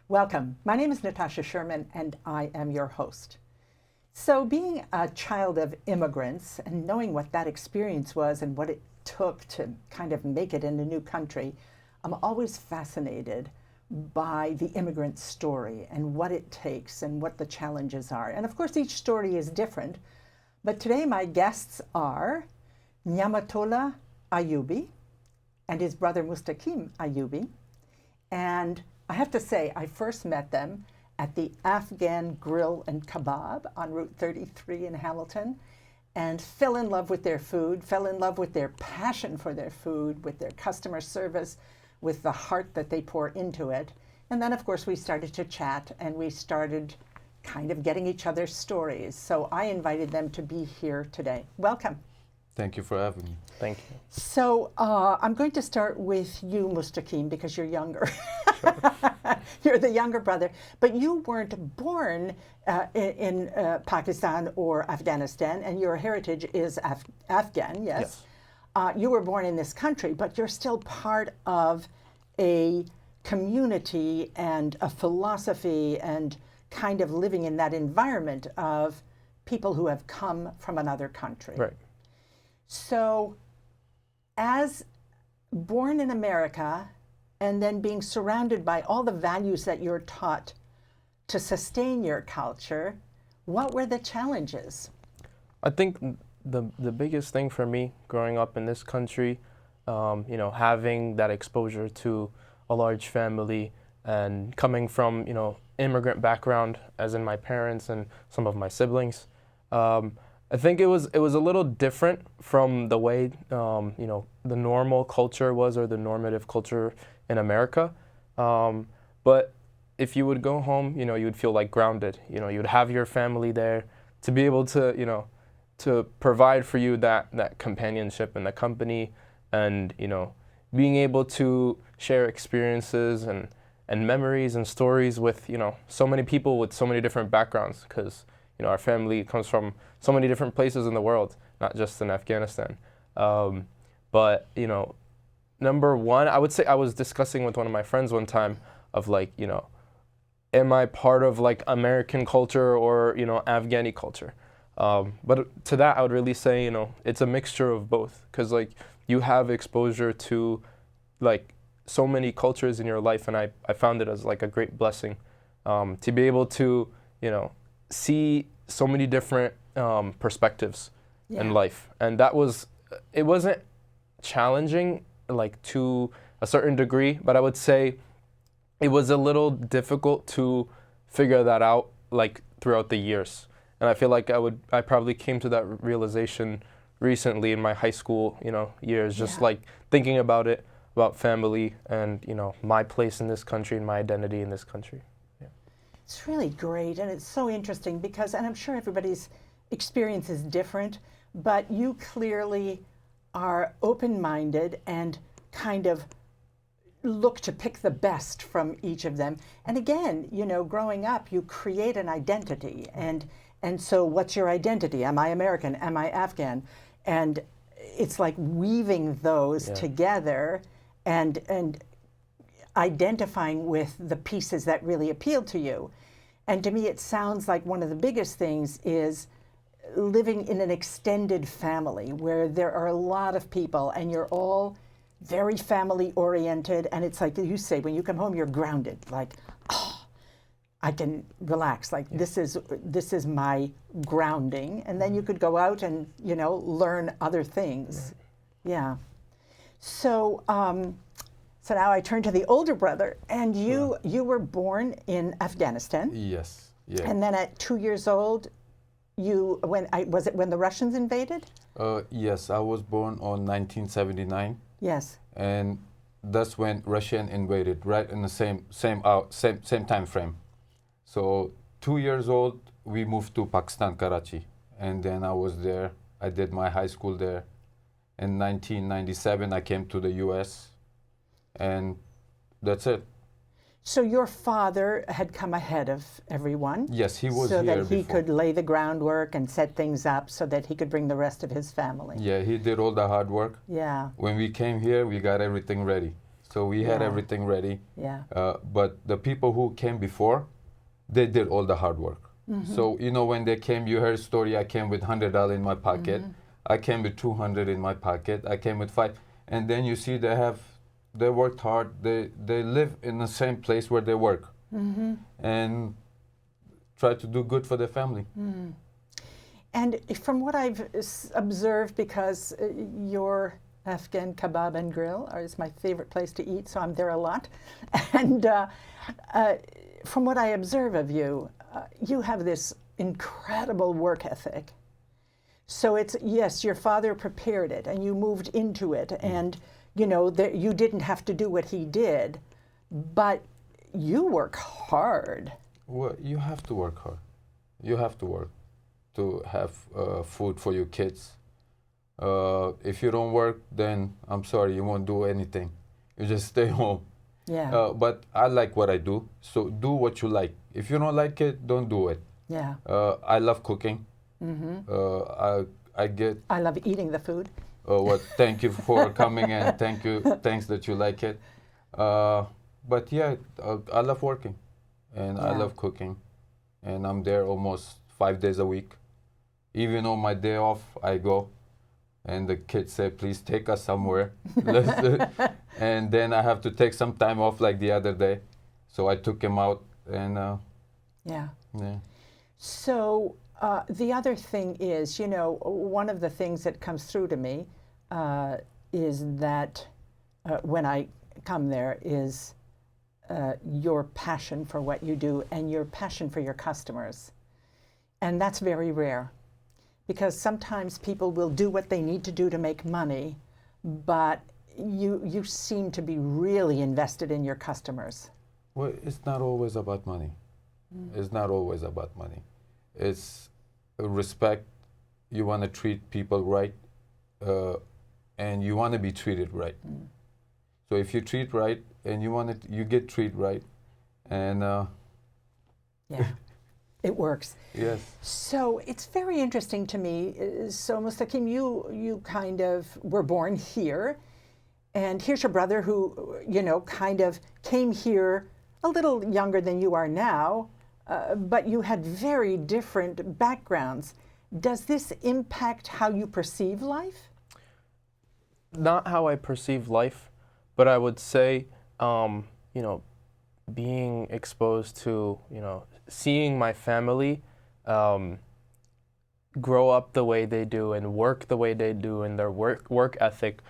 Welcome. My name is Natasha Sherman, and I am your host. So, being a child of immigrants and knowing what that experience was and what it took to kind of make it in a new country, I'm always fascinated by the immigrant story and what it takes and what the challenges are. And of course, each story is different. But today, my guests are Nyamatola Ayubi and his brother Mustaqim Ayubi. And I have to say, I first met them at the Afghan Grill and Kebab on Route 33 in Hamilton, and fell in love with their food, fell in love with their passion for their food, with their customer service, with the heart that they pour into it. And then, of course, we started to chat, and we started kind of getting each other's stories. So I invited them to be here today. Welcome. Thank you for having me. Thank you. So I'm going to start with you, Mustaqim, because you're younger. You're the younger brother, but you weren't born in Pakistan or Afghanistan, and your heritage is Afghan, yes? You were born in this country, but you're still part of a community and a philosophy and kind of living in that environment of people who have come from another country. Right. So, as born in America and then being surrounded by all the values that you're taught to sustain your culture, what were the challenges? I think the biggest thing for me growing up in this country, having that exposure to a large family and coming from, immigrant background, as in my parents and some of my siblings, I think it was a little different from the way the normal culture was, or the normative culture in America. But if you would go home, you would feel like grounded. You'd have your family there to be able to to provide for you that companionship and the company, and being able to share experiences and memories and stories with so many people with so many different backgrounds, because our family comes from so many different places in the world, not just in Afghanistan. But number one, I would say, I was discussing with one of my friends one time of like, am I part of like American culture or Afghani culture? But to that, I would really say it's a mixture of both, because like you have exposure to like so many cultures in your life, and I found it as like a great blessing to be able to see so many different perspectives in life. And it wasn't challenging like to a certain degree, but I would say it was a little difficult to figure that out like throughout the years. And I feel like I probably came to that realization recently in my high school years, just like thinking about family and my place in this country and my identity in this country. It's really great, and it's so interesting because, and I'm sure everybody's experience is different, but you clearly are open-minded and kind of look to pick the best from each of them. And again, growing up, you create an identity, and so what's your identity? Am I American? Am I Afghan? And it's like weaving those together and identifying with the pieces that really appeal to you. And to me, it sounds like one of the biggest things is living in an extended family where there are a lot of people and you're all very family oriented. And it's like you say, when you come home, you're grounded, like, oh, I can relax. Like this is my grounding. And then you could go out and, learn other things. Right. Yeah. So, so now I turn to the older brother, and you were born in Afghanistan. Yes. Yeah. And then at 2 years old, was it when the Russians invaded? Yes, I was born on 1979. Yes. And that's when Russian invaded, right in the same time frame. So 2 years old, we moved to Pakistan, Karachi, and then I was there. I did my high school there. In 1997, I came to the U.S. and that's it. So your father had come ahead of everyone? Yes, he was so here that he before. could lay the groundwork and set things up so that he could bring the rest of his family. Yeah, he did all the hard work. Yeah. When we came here, we got everything ready. So we had Yeah. everything ready. Yeah. But the people who came before, they did all the hard work. So, you know, when they came, you heard a story, I came with $100 in my pocket. I came with 200 in my pocket. I came with 5. And then you see they worked hard. They live in the same place where they work. And try to do good for their family. And from what I've observed, because your Afghan kebab and grill is my favorite place to eat, so I'm there a lot. And from what I observe of you, you have this incredible work ethic. So it's, yes, your father prepared it and you moved into it, and you know, you didn't have to do what he did, but you work hard. Well, you have to work hard. You have to work to have food for your kids. If you don't work, then I'm sorry, you won't do anything. You just stay home. Yeah. But I like what I do, so do what you like. If you don't like it, don't do it. Yeah. I love cooking. I love eating the food. Well, thank you for coming, and thanks that you like it. But yeah, I love working, and I Yeah. love cooking, and I'm there almost 5 days a week. Even on my day off, I go, and the kids say, "Please take us somewhere." And then I have to take some time off, like the other day. So I took him out, and Yeah. yeah. So the other thing is, you know, one of the things that comes through to me is that when I come there is your passion for what you do and your passion for your customers. And that's very rare, because sometimes people will do what they need to do to make money, but you seem to be really invested in your customers. Well, it's not always about money. It's not always about money. It's respect. You want to treat people right, and you want to be treated right. So if you treat right and you get treated right, and Yeah, it works. yes. So it's very interesting to me. So Mustaqim, you kind of were born here, and here's your brother who, you know, kind of came here a little younger than you are now, but you had very different backgrounds. Does this impact how you perceive life? Not how I perceive life, but I would say, you know, being exposed to, you know, seeing my family grow up the way they do and work the way they do and their work ethic,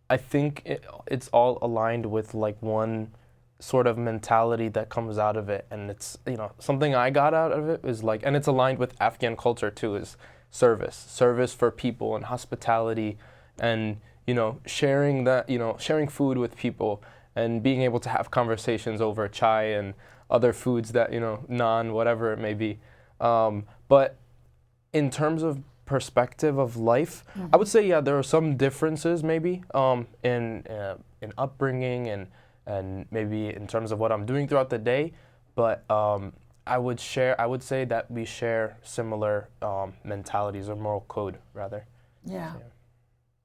I think it's all aligned with like one sort of mentality that comes out of it. And it's, you know, something I got out of it is like, and it's aligned with Afghan culture too, is service for people and hospitality, and, you know, sharing that, you know, sharing food with people and being able to have conversations over chai and other foods that, you know, naan, whatever it may be. But in terms of perspective of life, I would say, yeah, there are some differences maybe in upbringing and maybe in terms of what I'm doing throughout the day. But I would say that we share similar mentalities or moral code rather. Yeah.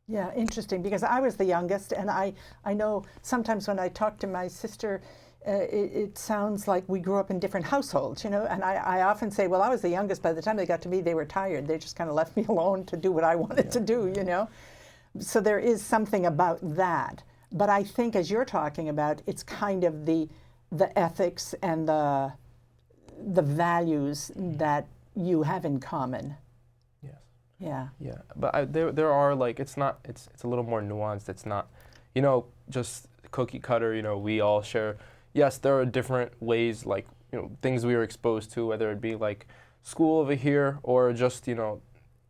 Yeah, interesting, because I was the youngest, and I know sometimes when I talk to my sister, it sounds like we grew up in different households, you know, and I often say, well, I was the youngest. By the time they got to me, they were tired. They just kind of left me alone to do what I wanted to do, you know. So there is something about that. But I think, as you're talking about, it's kind of the ethics and the values that you have in common. Yeah. Yeah, but there are like, it's a little more nuanced. It's not, you know, just cookie cutter, you know, we all share. Yes, there are different ways, like, you know, things we were exposed to, whether it be like school over here or just, you know,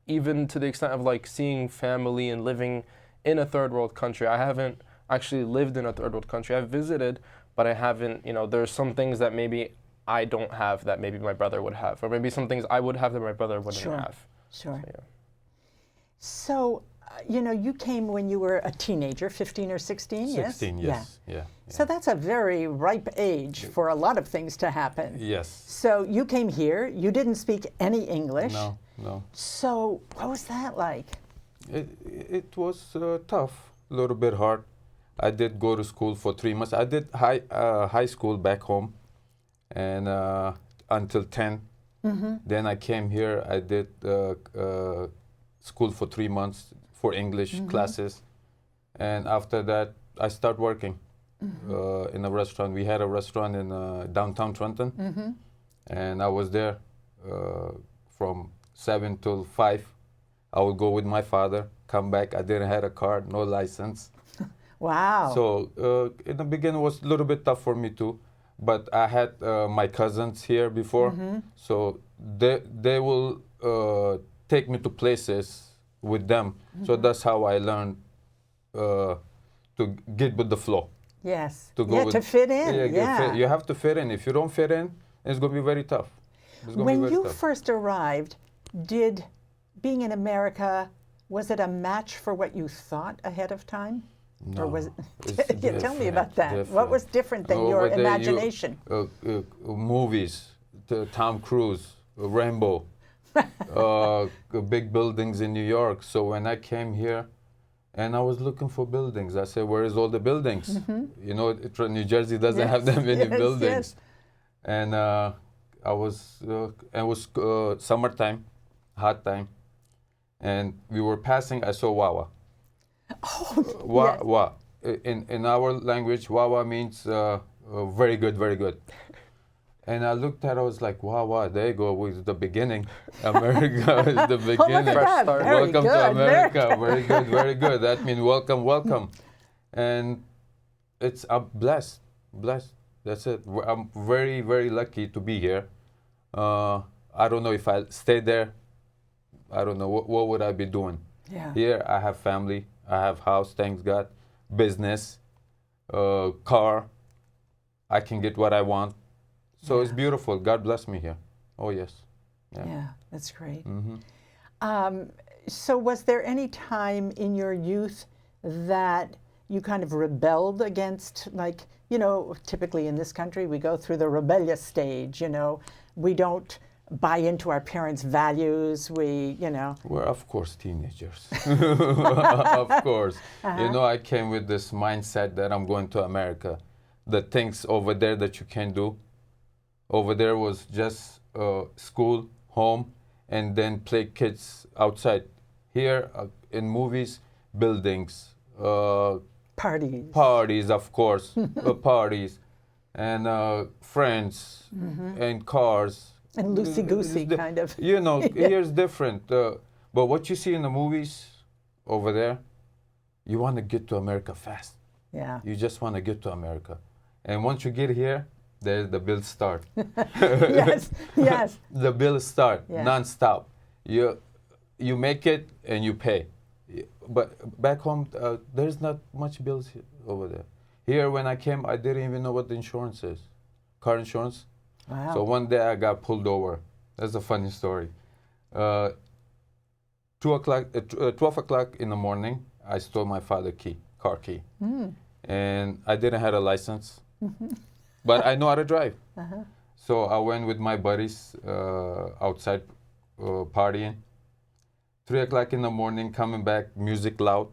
even to the extent of like seeing family and living in a third world country. I haven't actually lived in a third world country. I've visited, but I haven't, you know, there's some things that maybe I don't have that maybe my brother would have, or maybe some things I would have that my brother wouldn't have. Sure. So, yeah. So, you know, you came when you were a teenager, 15 or 16, yes? 16, yes. Yeah. So that's a very ripe age for a lot of things to happen. Yes. So you came here, you didn't speak any English. No. So what was that like? It was tough, a little bit hard, I did go to school for 3 months. I did high school back home, and until 10. Then I came here. I did school for 3 months for English classes, and after that, I started working in a restaurant. We had a restaurant in downtown Trenton, and I was there from 7 till 5. I would go with my father, come back. I didn't have a car, no license. Wow. So in the beginning, it was a little bit tough for me too. But I had my cousins here before, so they will take me to places with them. So that's how I learned to get with the flow. Yes. To go to fit in. Yeah. You have to fit in. If you don't fit in, it's going to be very tough. When you first arrived, did being in America, was it a match for what you thought ahead of time? No, or was it's it? Yeah, tell me about that. different. What was different than your Over there, imagination? Movies, Tom Cruise, Rainbow, big buildings in New York. So when I came here, and I was looking for buildings, I said, "Where is all the buildings?" You know, New Jersey doesn't have that many buildings. And it was summertime, hot time, and we were passing. I saw Wawa. Oh, Wa. In our language, Wawa means very good, very good. And I looked at it, I was like, Wawa, there you go with the beginning. America is the beginning. Fresh start. Welcome to America. Very good, very good. That means welcome, welcome. And I'm blessed. That's it. I'm very, very lucky to be here. I don't know if I stay there. I don't know what would I be doing. Yeah. Here I have family. I have house, thanks God, business, car. I can get what I want. So it's beautiful. God bless me here. Oh, yes. Yeah, that's great. So was there any time in your youth that you kind of rebelled against, like, you know, typically in this country, we go through the rebellious stage, you know. We don't buy into our parents' values. We're, of course, teenagers. Of course. You know, I came with this mindset that I'm going to America. The things over there that you can do. Over there was just school, home, and then play kids outside. Here, in movies, buildings. Parties, of course. Parties. And friends. And cars. And loosey-goosey, kind of. You know, here's different. But what you see in the movies over there, you want to get to America fast. Yeah. You just want to get to America. And once you get here, there's the bills start. Yes. The bills start non-stop. You make it and you pay. But back home, there's not much bills over there. Here, when I came, I didn't even know what the insurance is. Car insurance. Wow. So one day I got pulled over. That's a funny story. 12 o'clock in the morning, I stole my father's car key. And I didn't have a license, but I know how to drive. So I went with my buddies outside partying. 3 o'clock in the morning, coming back, music loud,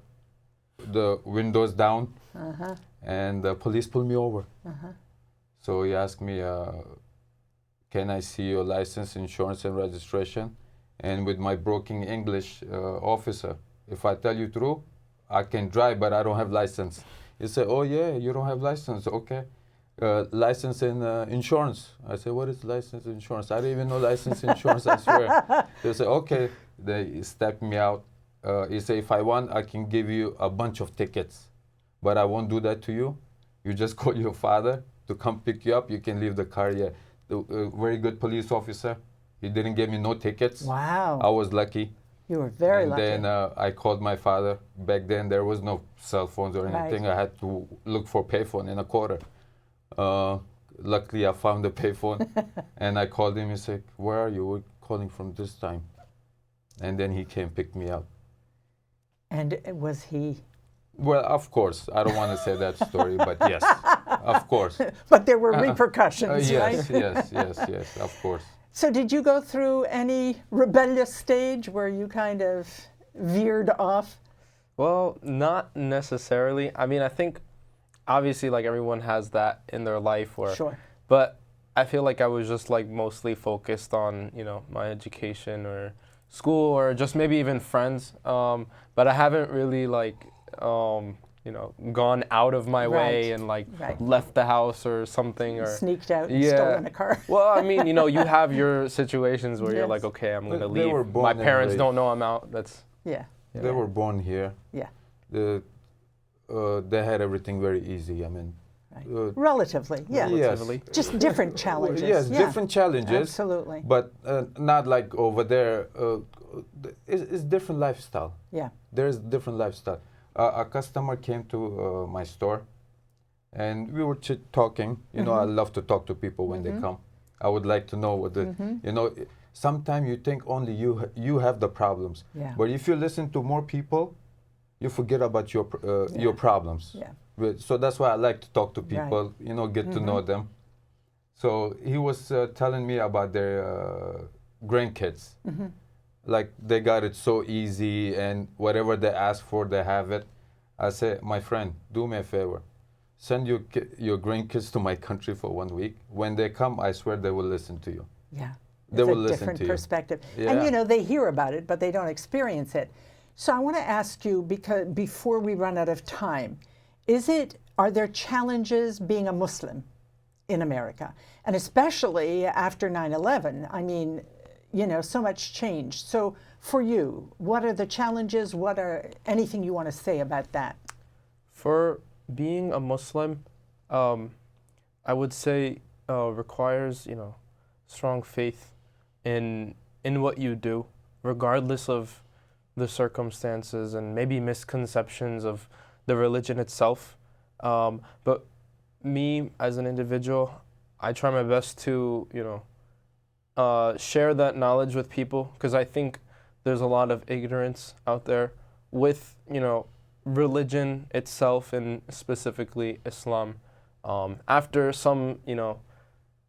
the windows down, and the police pulled me over. So he asked me, can I see your license, insurance, and registration? And with my broken English officer, if I tell you true, I can drive, but I don't have license. He said, oh yeah, you don't have license, okay. License and insurance. I said, what is license and insurance? I didn't even know license and insurance, I swear. They said, okay. They stepped me out. He said, if I want, I can give you a bunch of tickets, but I won't do that to you. You just call your father to come pick you up. You can leave the car here. The very good police officer. He didn't give me no tickets. Wow. I was lucky. You were very lucky. And then I called my father. Back then, there was no cell phones or anything. I had to look for payphone in a quarter. Luckily, I found the payphone. And I called him. He said, where are you? We're calling from this time. And then he came pick me up. And was he? Well, of course. I don't want to say that story, but yes, of course. But there were repercussions, yes, right? yes, of course. So did you go through any rebellious stage where you kind of veered off? Well, not necessarily. I mean, I think obviously like everyone has that in their life, or Sure. but I feel like I was just like mostly focused on, you know, my education or school or just maybe even friends. But I haven't really like, you know, gone out of my way Right. and like Right. left the house or something, or Sneaked out and Yeah. stolen a car. well, I mean, you know, you have your situations where you're Yes. like, okay, I'm gonna They leave. were born My and parents raised. don't know I'm out. That's Yeah. They were born here. Yeah. They had everything very easy. I mean, Right. Relatively. Yeah. yes. Relatively. Just different challenges. Yes, Yeah. different challenges. Absolutely. But not like over there. It's different lifestyle. Yeah. There's different lifestyle. A customer came to my store, and we were talking. You know, I love to talk to people when they come. I would like to know what the, you know, sometimes you think only you have the problems. Yeah. But if you listen to more people, you forget about your problems. Yeah. So that's why I like to talk to Right. people, you know, get to know them. So he was telling me about their grandkids. Like they got it so easy, and whatever they ask for, they have it. I say, my friend, do me a favor. Send your grandkids to my country for 1 week. When they come, I swear they will listen to you. Yeah. They It's will a listen different to you. perspective. Yeah. And you know, they hear about it, but they don't experience it. So I want to ask you, because before we run out of time, are there challenges being a Muslim in America? And especially after 9/11, I mean, you know, so much changed. So for you, what are the challenges? What are anything you want to say about that? For being a Muslim, I would say requires, you know, strong faith in what you do, regardless of the circumstances and maybe misconceptions of the religion itself. But me as an individual, I try my best to, you know, share that knowledge with people, because I think there's a lot of ignorance out there with, you know, religion itself, and specifically Islam. After some, you know,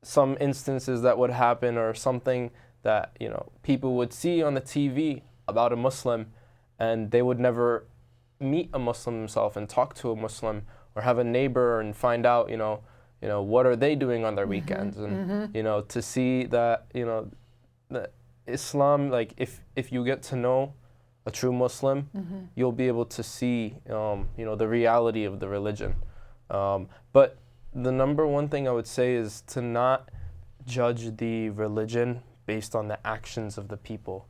some instances that would happen, or something that, you know, people would see on the TV about a Muslim, and they would never meet a Muslim themselves and talk to a Muslim, or have a neighbor and find out, you know, what are they doing on their weekends, and you know, to see that, you know, that Islam, like if you get to know a true Muslim, you'll be able to see, you know, the reality of the religion. But the number one thing I would say is to not judge the religion based on the actions of the people,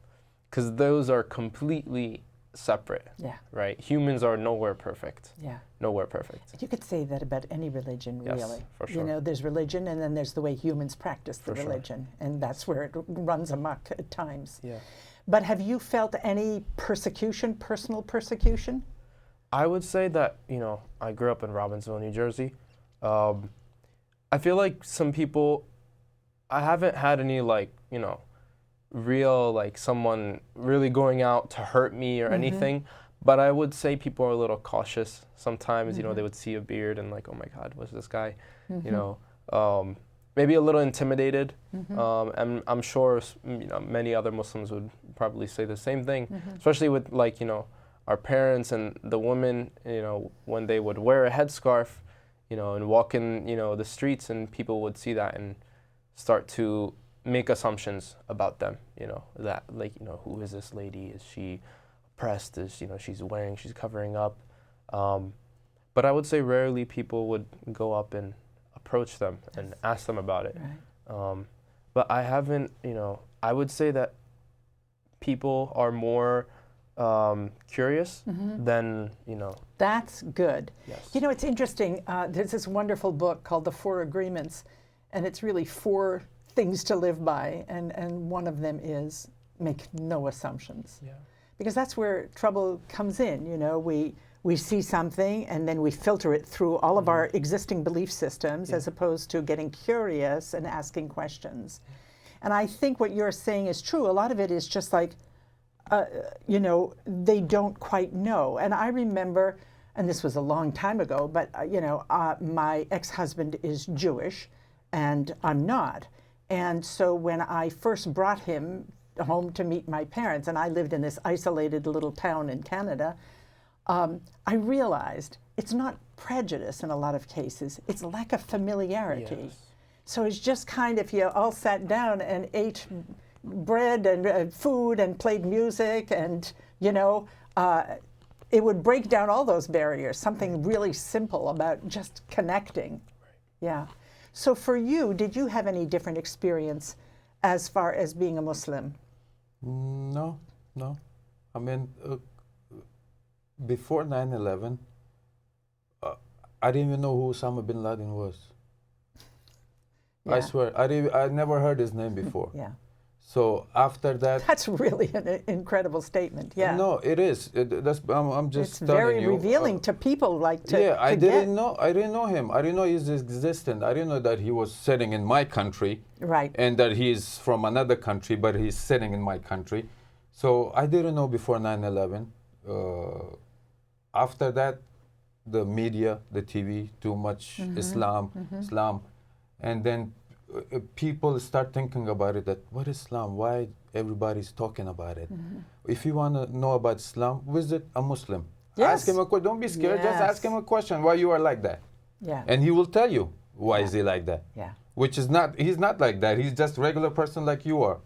because those are completely separate. Yeah. Right? Humans are nowhere perfect. Yeah. Nowhere perfect. You could say that about any religion, Yes, really. for sure. You know, there's religion, and then there's the way humans practice the For sure. religion, and that's where it runs amok at times. Yeah. But have you felt any persecution, personal persecution? I would say that, you know, I grew up in Robbinsville, New Jersey. I feel like some people, I haven't had any, like, you know, real, like, someone really going out to hurt me or anything, but I would say people are a little cautious sometimes. You know, they would see a beard and like, oh my God, what's this guy? You know, maybe a little intimidated. And I'm sure, you know, many other Muslims would probably say the same thing, especially with, like, you know, our parents and the women, you know, when they would wear a headscarf, you know, and walk in, you know, the streets, and people would see that and start to make assumptions about them, you know, that, like, you know, who is this lady? Is she oppressed? Is, you know, she's covering up. But I would say rarely people would go up and approach them and ask them about it. Right. But I haven't, you know, I would say that people are more curious than, you know. That's good. Yes. You know, it's interesting. There's this wonderful book called The 4 Agreements, and it's really 4 things to live by, and one of them is make no assumptions. Yeah. Because that's where trouble comes in. You know, we see something, and then we filter it through all of our existing belief systems, as opposed to getting curious and asking questions. And I think what you're saying is true. A lot of it is just like, you know, they don't quite know. And I remember, and this was a long time ago, but you know, my ex-husband is Jewish, and I'm not. And so when I first brought him home to meet my parents, and I lived in this isolated little town in Canada, I realized it's not prejudice in a lot of cases. It's lack of familiarity. Yes. So it's just kind of, you all sat down and ate bread and food and played music, and, it would break down all those barriers, something really simple about just connecting. Yeah. So for you, did you have any different experience as far as being a Muslim? No. I mean, before 9/11, I didn't even know who Osama bin Laden was. Yeah. I swear, I never heard his name before. Yeah. So after that, That's really an incredible statement. Yeah. no, it is. I'm just It's telling very you. revealing to people like to. Yeah, I to get- didn't know. I didn't know him. I didn't know he's existent. I didn't know that he was sitting in my country, Right. and that he's from another country, but he's sitting in my country. So I didn't know before 9/11. After that, the media, the TV, too much Islam, and then people start thinking about it. That what is Islam? Why everybody's talking about it? If you want to know about Islam, visit a Muslim. Yes. Ask him a question. Don't be scared. Just Yes. ask him a question. Why you are like that? Yeah. And he will tell you why Yeah. is he like that. Yeah. Which is not. He's not like that. He's just a regular person like you are.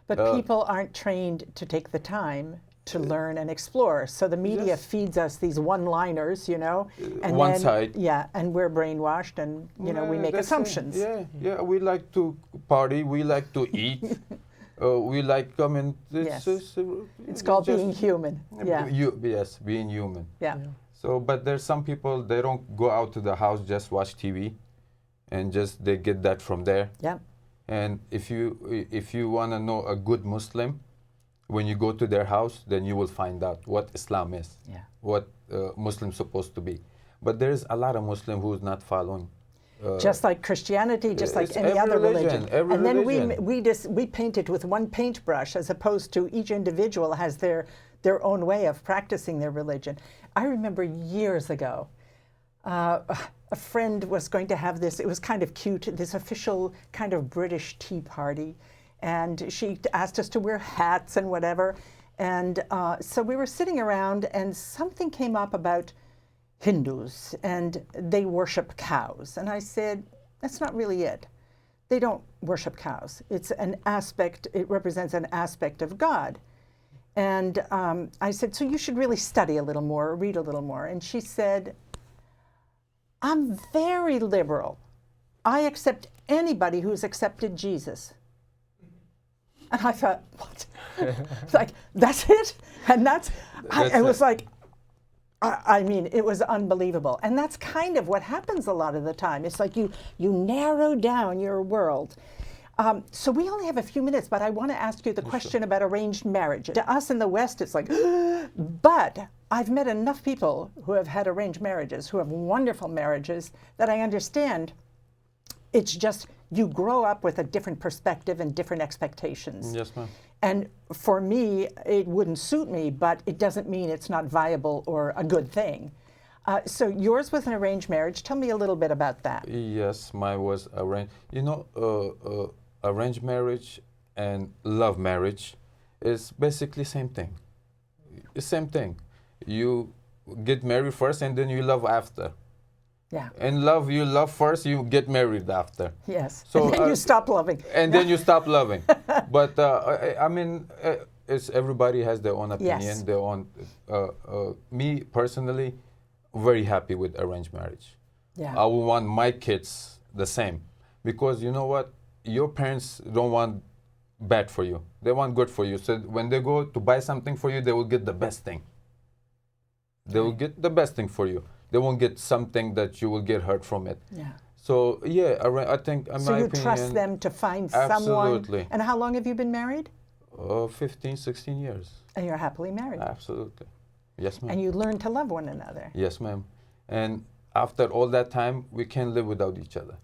But people aren't trained to take the time to learn and explore. So the media Yes. feeds us these one-liners, and one then, side. Yeah, and we're brainwashed, and we make that's it. assumptions. Yeah. We like to party. We like to eat. We like coming. Yes. It's called being human. Yeah. Yes, being human. Yeah. So, but there's some people, they don't go out to the house, just watch TV, and just they get that from there. Yeah. And if you want to know a good Muslim, when you go to their house, then you will find out what Islam is, Yeah. what Muslim's supposed to be. But there's a lot of Muslim who's not following. Just like Christianity, just like it's any every other religion, every and then religion. we paint it with one paintbrush, as opposed to each individual has their own way of practicing their religion. I remember years ago, a friend was going to have this. It was kind of cute. This official kind of British tea party, and she asked us to wear hats and whatever. And so we were sitting around, and something came up about Hindus, and they worship cows. And I said, that's not really it. They don't worship cows. It's an aspect, it represents an aspect of God. And I said, so you should really study a little more, read a little more. And she said, I'm very liberal. I accept anybody who's accepted Jesus. And I thought, what? It's like, that's it? And it was like, I mean, it was unbelievable. And that's kind of what happens a lot of the time. It's like you narrow down your world. So we only have a few minutes, but I want to ask you the question about arranged marriage. To us in the West, it's like, but I've met enough people who have had arranged marriages, who have wonderful marriages, that I understand it's just you grow up with a different perspective and different expectations. Yes, ma'am. And for me, it wouldn't suit me, but it doesn't mean it's not viable or a good thing. So yours was an arranged marriage. Tell me a little bit about that. Yes, mine was arranged. Arranged marriage and love marriage is basically same thing. It's same thing. You get married first, and then you love after. Yeah. And you love first, you get married after. Yes. So, and then you stop loving. And then you stop loving. But I mean, everybody has their own opinion, Yes. their own. Me personally, very happy with arranged marriage. Yeah. I would want my kids the same, because you know what, your parents don't want bad for you; they want good for you. So when they go to buy something for you, they will get the best thing. They will get the best thing for you. They won't get something that you will get hurt from it. Yeah. So yeah, I think in So my you opinion, trust them to find absolutely. someone. And how long have you been married? 15, 16 years. And you're happily married. Absolutely. Yes, ma'am. And you learn to love one another. Yes, ma'am. And after all that time, we can't live without each other.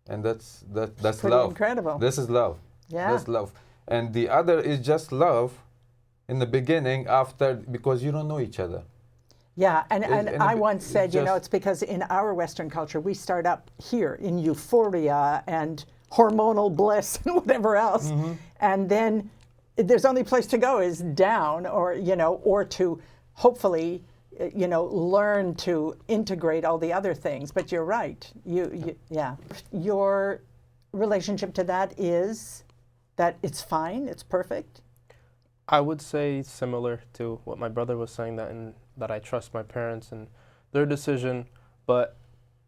And that's Pretty love. incredible. This is love. Yeah. That's love. And the other is just love in the beginning, after, because you don't know each other. Yeah, and I once said, just, it's because in our Western culture, we start up here in euphoria and hormonal bliss and whatever else. Mm-hmm. And then there's only place to go is down, or to hopefully learn to integrate all the other things. But you're right. Yeah. Your relationship to that is that it's fine, it's perfect? I would say similar to what my brother was saying, that I trust my parents and their decision, but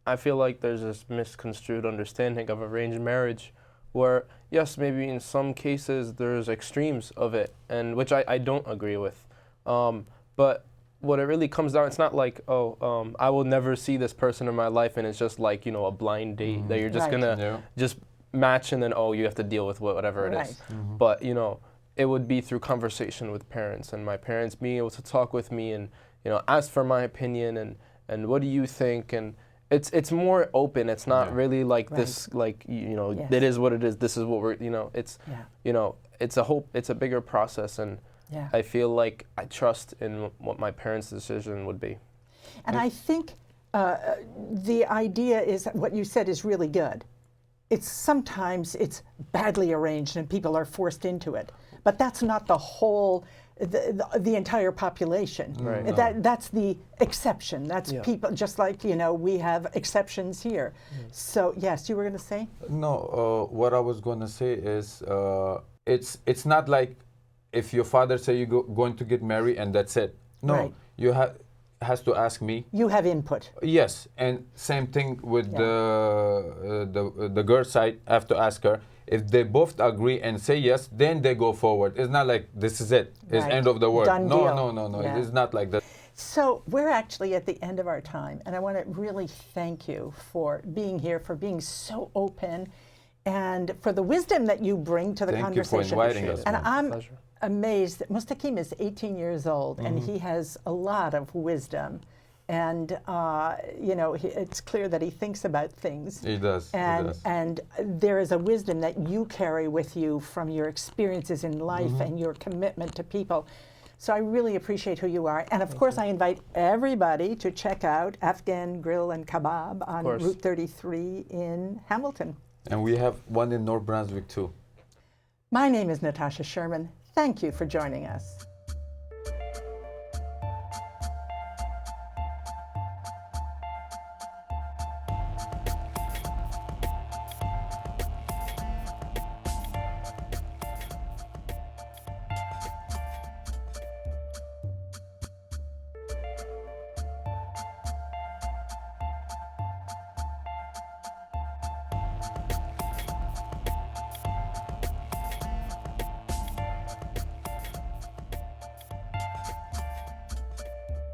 I feel like there's this misconstrued understanding of arranged marriage where, yes, maybe in some cases there's extremes of it, and which I don't agree with. But what it really comes down, it's not like, I will never see this person in my life and it's just like, a blind date that you're just Right. gonna just match and then, you have to deal with whatever it Right. is. But, it would be through conversation with parents, and my parents being able to talk with me and, ask for my opinion and what do you think, and it's more open. It's not really like this, like, Yes. it is what it is. This is what we're, it's, Yeah. it's a bigger process, and Yeah. I feel like I trust in what my parents' decision would be. And I think the idea is what you said is really good. Sometimes it's badly arranged and people are forced into it, but that's not the whole, the entire population. Right. No. That's the exception. That's people, just like we have exceptions here. So yes, you were going to say? No, what I was going to say is it's not like if your father say you're going to get married and that's it. No, Right. you has to ask me. You have input. Yes, and same thing with the girl side. I have to ask her. If they both agree and say yes, then they go forward. It's not like this is it. It's Right. end of the world. Done No, deal. no. Yeah. It's not like that. So we're actually at the end of our time, and I want to really thank you for being here, for being so open, and for the wisdom that you bring to the Thank you for conversation. inviting us. And man. I'm Pleasure. amazed that Mustaqim is 18 years old, and he has a lot of wisdom. And, it's clear that he thinks about things. He does. And there is a wisdom that you carry with you from your experiences in life and your commitment to people. So I really appreciate who you are. And of course, I invite everybody to check out Afghan Grill and Kebab on Route 33 in Hamilton. And we have one in North Brunswick too. My name is Natasha Sherman. Thank you for joining us.